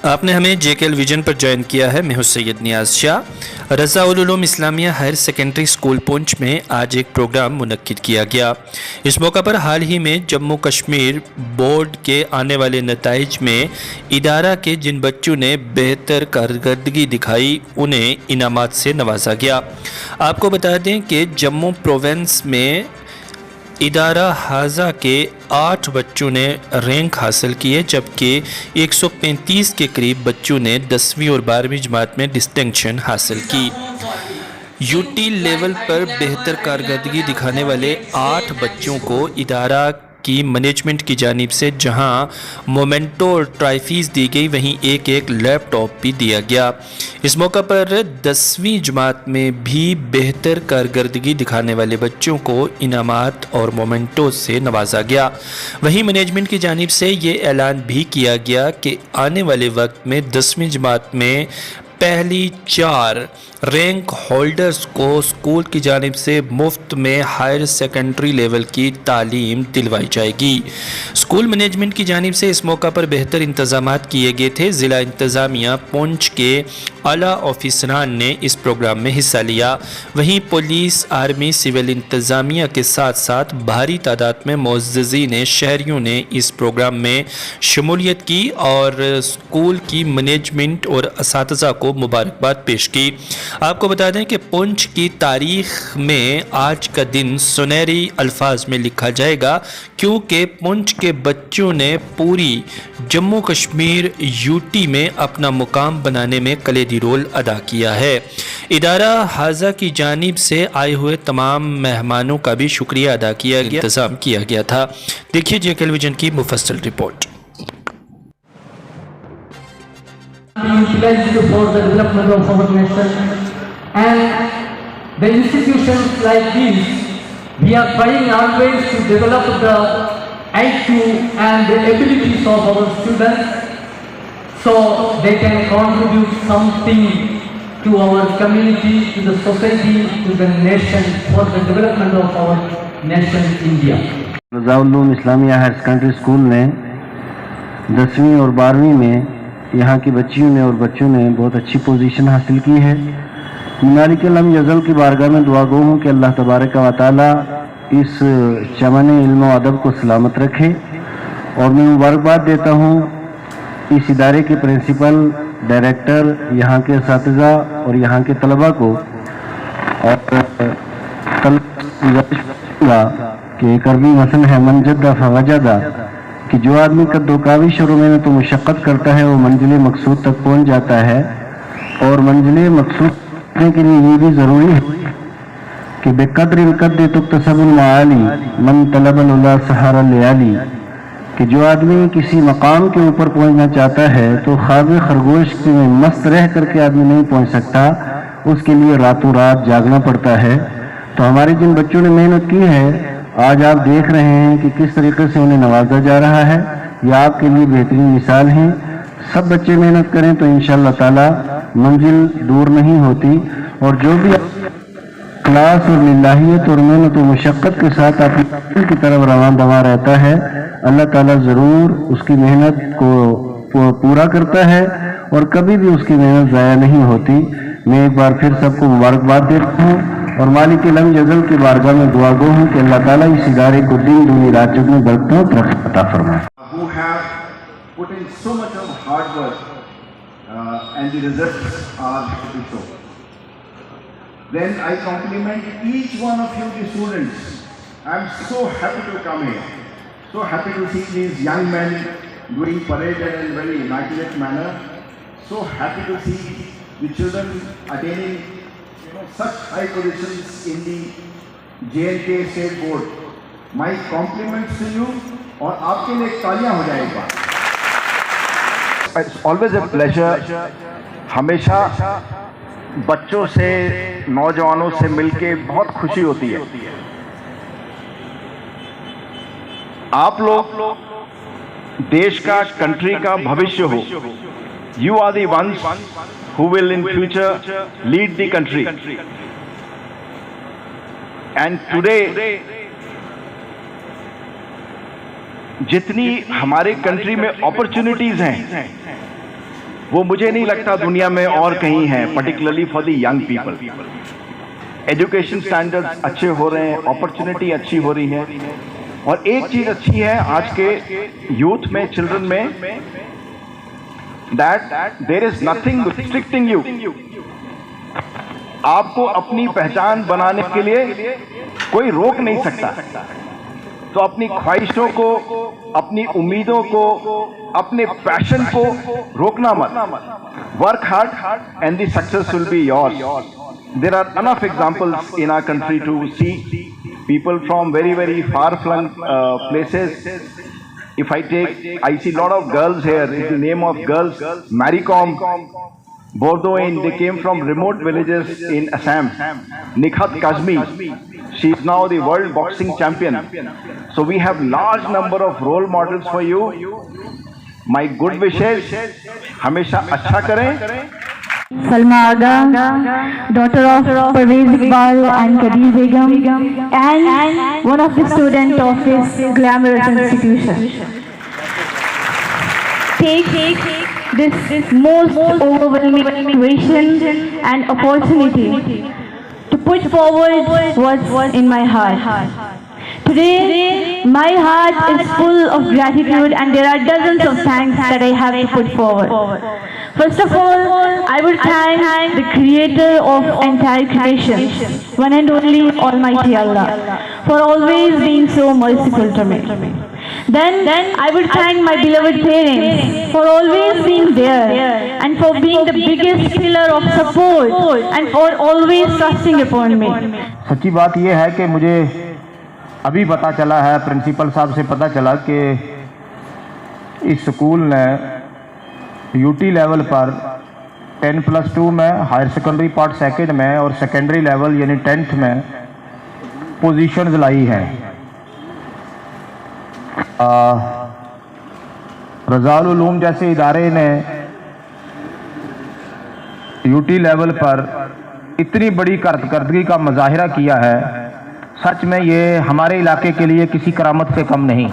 آپ نے ہمیں جے کے ایل ویژن پر جوائن کیا ہے. میں ہوں سید نیاز شاہ. رضا ul-Uloom Islamia higher secondary school پونچھ میں آج ایک پروگرام منعقد کیا گیا. اس موقع پر حال ہی میں جموں کشمیر بورڈ کے آنے والے نتائج میں ادارہ کے جن بچوں نے بہتر کارکردگی دکھائی انہیں انعامات سے نوازا گیا. آپ کو بتا دیں کہ جموں پروونس میں ادارہ حاضہ کے 8 بچوں نے رینک حاصل کیے، جبکہ 135 کے قریب بچوں نے 10ویں اور 12ویں جماعت میں ڈسٹنکشن حاصل کی. یو ٹی لیول پر بہتر کارکردگی دکھانے والے 8 بچوں کو ادارہ کی مینجمنٹ کی جانب سے جہاں مومنٹو اور ٹرافیز دی گئی، وہیں ایک لیپ ٹاپ بھی دیا گیا. اس موقع پر 10ویں جماعت میں بھی بہتر کارکردگی دکھانے والے بچوں کو انعامات اور مومنٹو سے نوازا گیا. وہیں مینجمنٹ کی جانب سے یہ اعلان بھی کیا گیا کہ آنے والے وقت میں 10ویں جماعت میں پہلی 4 رینک ہولڈرز کو اسکول کی جانب سے مفت میں ہائر سیکنڈری لیول کی تعلیم دلوائی جائے گی. اسکول مینجمنٹ کی جانب سے اس موقع پر بہتر انتظامات کیے گئے تھے. ضلع انتظامیہ پونچھ کے اعلیٰ آفیسران نے اس پروگرام میں حصہ لیا. وہیں پولیس، آرمی، سول انتظامیہ کے ساتھ ساتھ بھاری تعداد میں معززین شہریوں نے اس پروگرام میں شمولیت کی اور اسکول کی مینجمنٹ اور اساتذہ کو مبارکباد پیش کی. آپ کو بتا دیں کہ پونچھ کی تاریخ میں آج کا دن سنہری الفاظ میں لکھا جائے گا، کیونکہ پونچھ کے بچوں نے پوری جموں کشمیر یو ٹی میں اپنا مقام بنانے میں کلیدی رول ادا کیا ہے. ادارہ حاضہ کی جانب سے آئے ہوئے تمام مہمانوں کا بھی شکریہ ادا کیا گیا، انتظام کیا گیا تھا. دیکھیے جے کے ایل ویژن کی مفصل report. Utilized for the development of our nation, and the institutions like these, we are trying always to develop the IQ and the abilities of our students so they can contribute something to our community, to the society, to the nation, for the development of our nation India. Raza ul-Uloom Islamia higher secondary school نے 10ویں اور 12ویں میں یہاں کی بچیوں نے اور بچوں نے بہت اچھی پوزیشن حاصل کی ہے. مالک العالم یزل کی بارگاہ میں دعا گو ہوں کہ اللہ تبارک و تعالی اس چمن علم و ادب کو سلامت رکھے، اور میں مبارکباد دیتا ہوں اس ادارے کے پرنسپل، ڈائریکٹر، یہاں کے اساتذہ اور یہاں کے طلباء کو، اور کہ ایک عربی مثل ہے من جدہ فوجدہ، کہ جو آدمی قد و کاوش اور محنت و مشقت کرتا ہے وہ منزل مقصود تک پہنچ جاتا ہے. اور منزل مقصود پہنچنے کے لیے یہ بھی ضروری ہے کہ بقدر القد تکتسب المعالی من طلب العلا سحر اللیالی، کہ جو آدمی کسی مقام کے اوپر پہنچنا چاہتا ہے تو خواب خرگوش میں مست رہ کر کے آدمی نہیں پہنچ سکتا، اس کے لیے راتوں رات جاگنا پڑتا ہے. تو ہمارے جن بچوں نے محنت کی ہے، آج آپ دیکھ رہے ہیں کہ کس طریقے سے انہیں نوازا جا رہا ہے. یہ آپ کے لیے بہترین مثال ہیں. سب بچے محنت کریں تو انشاءاللہ تعالی منزل دور نہیں ہوتی، اور جو بھی کلاس اور للہیت اور محنت و مشقت کے ساتھ اپنی کی طرف رواں دواں رہتا ہے، اللہ تعالی ضرور اس کی محنت کو پورا کرتا ہے اور کبھی بھی اس کی محنت ضائع نہیں ہوتی. میں ایک بار پھر سب کو مبارکباد دیتا ہوں اور مالک العالم یزل کی بارگاہ میں دعا گو ہوں کہ اللہ تعالیٰ اس ادارے کو دین دنیا راجب میں برکتوں اور ترقی عطا فرمائے. Who have put in so much of hard work and the results are to show. Then I compliment each one of you, the students. I am so happy to come here, so happy to see these young men doing parade in a very immaculate manner. So happy to see the children attaining such high positions in the J&K State Board. My compliments to you, اور آپ کے لیے تالیاں ہو جائے گا. It's always a pleasure. ہمیشہ بچوں سے، نوجوانوں سے مل کے بہت خوشی ہوتی ہے. آپ لوگ دیش کا، کنٹری کا بھوشیہ ہو. You are the ones who will in future lead the country. And today جتنی ہمارے کنٹری میں اپرچونٹیز ہیں وہ مجھے نہیں لگتا دنیا میں اور کہیں ہیں, particularly for the young people. Education standard اچھے ہو رہے ہیں, اپرچونٹی اچھی ہو رہی ہے, اور ایک چیز اچھی ہے آج کے یوتھ میں, چلڈرن میں, that there is nothing restricting you. آپ کو اپنی پہچان بنانے کے لیے کوئی روک نہیں سکتا. تو اپنی خواہشوں کو, اپنی امیدوں کو, اپنے پیشن کو روکنا مت. Work hard and the success will be yours. There are enough examples in our country to see people from very, very far-flung places. If I see a lot of girls here. In the name of girls, Mary Kom, Bordoin, they came from remote villages in Assam. Nikhat Kazmi, she is now the world boxing champion. So we have large number of role models for you. My good wishes. ہمیشہ اچھا کریں. Salma Aga, daughter of Parvez Iqbal and Kadir Begum, and one of the students of this glamorous institution. Take this most overwhelming motivation and opportunity to put forward what's in my heart. Today, my heart is full of gratitude, and there are dozens of thanks that I have to put forward. First of all, I would thank the creator of entire creation, one and only Almighty Allah, for always being so merciful to me. Then I would thank my beloved parents for always being there and for being the biggest pillar of support and for always trusting upon me. سچی بات یہ ہے کہ مجھے ابھی پتہ چلا ہے, پرنسپل صاحب سے پتہ چلا کہ اس سکول نے یو ٹی لیول پر 10+2 میں, ہائر سیکنڈری پارٹ سیکنڈ میں اور سیکنڈری لیول یعنی 10th میں پوزیشنز لائی ہیں. رضا العلوم جیسے ادارے نے یو ٹی لیول پر اتنی بڑی کارکردگی کا مظاہرہ کیا ہے, سچ میں یہ ہمارے علاقے کے لیے کسی کرامت سے کم نہیں.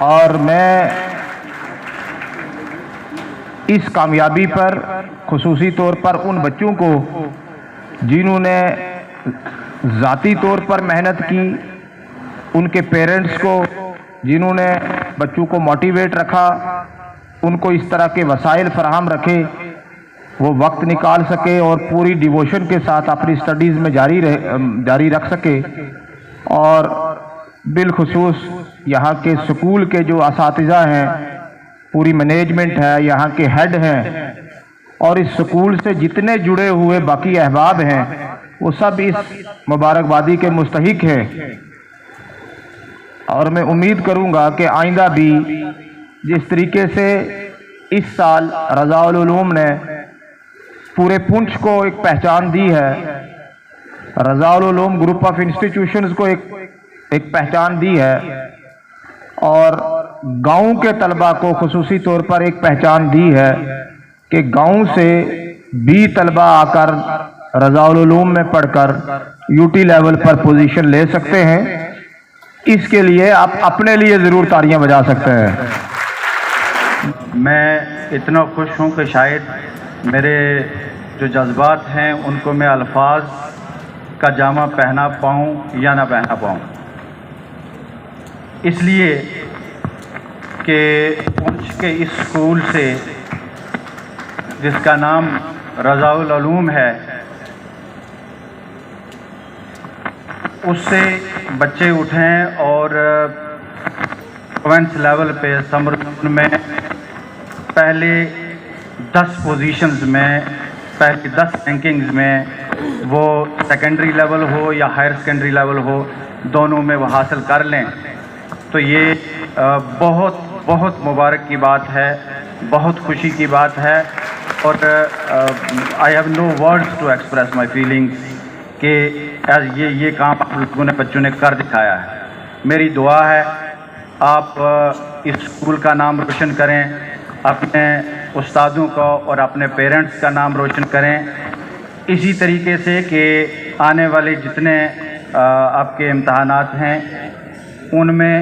اور میں اس کامیابی پر خصوصی طور پر ان بچوں کو جنہوں نے ذاتی طور پر محنت کی, ان کے پیرنٹس کو جنہوں نے بچوں کو موٹیویٹ رکھا, ان کو اس طرح کے وسائل فراہم رکھے, وہ وقت نکال سکے اور پوری ڈیووشن کے ساتھ اپنی سٹڈیز میں جاری رکھ سکے. اور بالخصوص یہاں کے سکول کے جو اساتذہ ہیں, پوری مینجمنٹ ہے, یہاں کے ہیڈ ہیں, اور اس سکول سے جتنے جڑے ہوئے باقی احباب ہیں وہ سب اس مبارکبادی کے مستحق ہیں. اور میں امید کروں گا کہ آئندہ بھی جس طریقے سے اس سال رضا العلوم نے پورے پونچھ کو ایک پہچان دی ہے, رضا العلوم گروپ آف انسٹیٹیوشنز کو ایک پہچان دی ہے, اور گاؤں کے طلبہ کو خصوصی طور پر ایک پہچان دی ہے کہ گاؤں سے بھی طلبہ آ کر رضا العلوم میں پڑھ کر یو ٹی لیول پر پوزیشن لے سکتے ہیں. اس کے لیے آپ اپنے لیے ضرور تالیاں بجا سکتے ہیں. میں اتنا خوش ہوں کہ شاید میرے جو جذبات ہیں ان کو میں الفاظ کا جامہ پہنا پاؤں یا نہ پہنا پاؤں. اس لیے کہ پونچھ کے اس اسکول سے جس کا نام رضا العلوم ہے, اس سے بچے اٹھیں اور پروونس لیول پہ سمر میں پہلے 10 پوزیشنز میں, پہلے 10 رینکنگز میں, وہ سیکنڈری لیول ہو یا ہائر سیکنڈری لیول ہو, دونوں میں وہ حاصل کر لیں. تو یہ بہت بہت مبارک کی بات ہے, بہت خوشی کی بات ہے. اور I have no words to express my feelings کہ یہ کام آپ لوگوں نے بچوں نے کر دکھایا ہے. میری دعا ہے آپ اس اسکول کا نام روشن کریں, اپنے استادوں کا اور اپنے پیرنٹس کا نام روشن کریں, اسی طریقے سے کہ آنے والے جتنے آپ کے امتحانات ہیں ان میں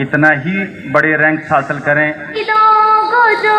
اتنا ہی بڑے رینکس حاصل کریں. کو جو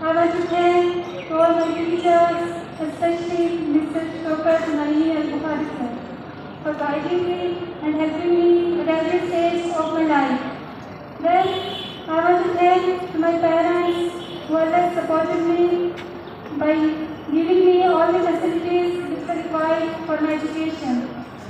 I want to thank all my teachers, especially Mr. Shaukat Naeem Al-Bukhari sir, for guiding me and helping me at every stage of my life. Then I want to thank my parents who always supported me by giving me all the facilities which are required for my education.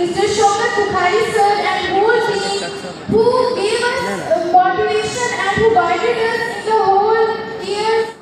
Mr. Shaukat Bukhari sir and whole team who gave us motivation and who guided us in the whole year.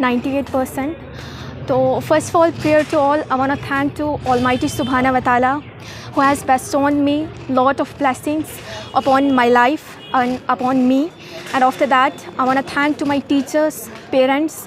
98%। So first of all, prayer to all. I want to thank to Almighty Subhanahu wa Ta'ala who has bestowed me lot of blessings upon my life and upon me. And after that, I want to thank to my teachers, parents,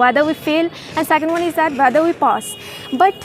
whether we fail and second one is that whether we pass. But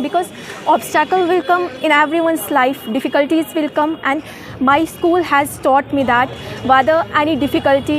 because obstacle will come in everyone's life, difficulties will come, and my school has taught me that whether any difficulty,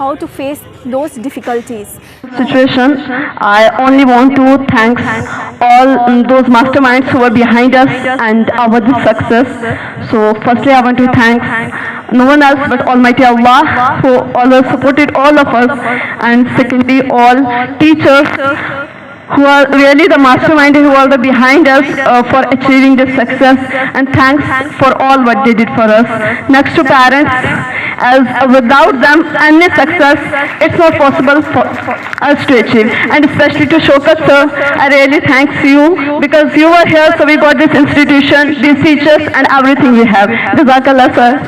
how to face those difficulties. Situation, I only want to thank all those masterminds who were behind us and our success. So firstly I want to thank no one else but Almighty Allah who always supported all of us, and secondly all teachers who are really the mastermind who are the behind us for achieving this success, and thanks for all what they did for us. Next to parents, as without them any success it's not possible for us to achieve, and especially to Shaukat sir, I really thanks you because you were here, so we got this institution, these teachers and everything we have. Jazakallah sir,